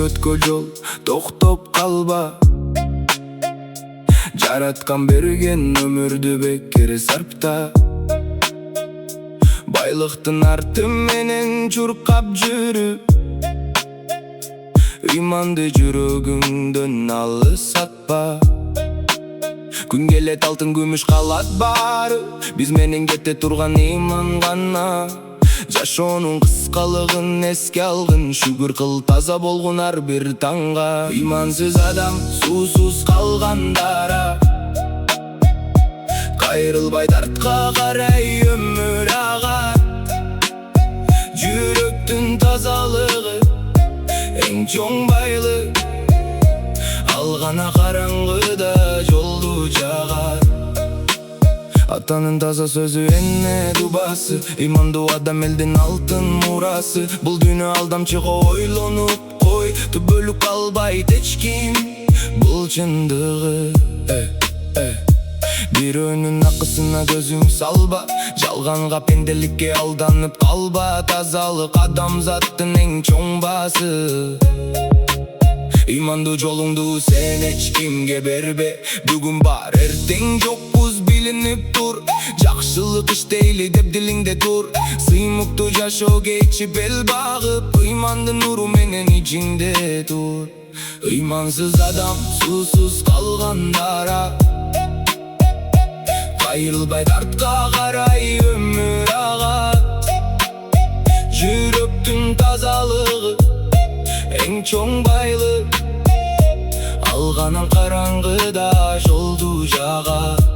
өткө жол токтоп калба. Жараткан берген өмүрдү бекер сарпта. Байлыктын арты менен чуркап жүрүп, ыйманды жүрөгүңдөн алыс атпа. Күн келет алтын күмүш калат баары, биз менен кете турган ыйман гана. Жашоонун кыскалыгын эске алгын, шүгүр кыл таза болгон ар бир таңга. Ыймансыз адам суусуз калгандара, кайрылбайт артка карай өмүр агат. Жүрөктүн тазалыгы эң чоң байлык, ал гана караңгыда жолду жагат. Атанын таза сөзү эне дубасы, ыймандуу адам элдин алтын мурасы. Бул дүйнө алдамчыга ойлонуп кой, түбөлүк калбайт эч ким, бул чындыгы. Бирөөнүн акысына көзүң салба, жалганга пенделикке алданып калба. Тазалык адамзаттын эң чоң баасы. Ыймандуу жолуңду сен эч кимге бербе, бүгүн бар эртең жокпуз билинип тур. Жакшылык иштейли деп дилиңде тур, сыймыктуу жашоо кечип бел багып, ыймандын нуру менен ичиңде тур. Ыймансыз адам суусуз калгандара, кайрылбайт артка карай өмүр агат. Жүрөктүн тазалыгы эң чоң байлык, ал гана караңгыда жолду жагат.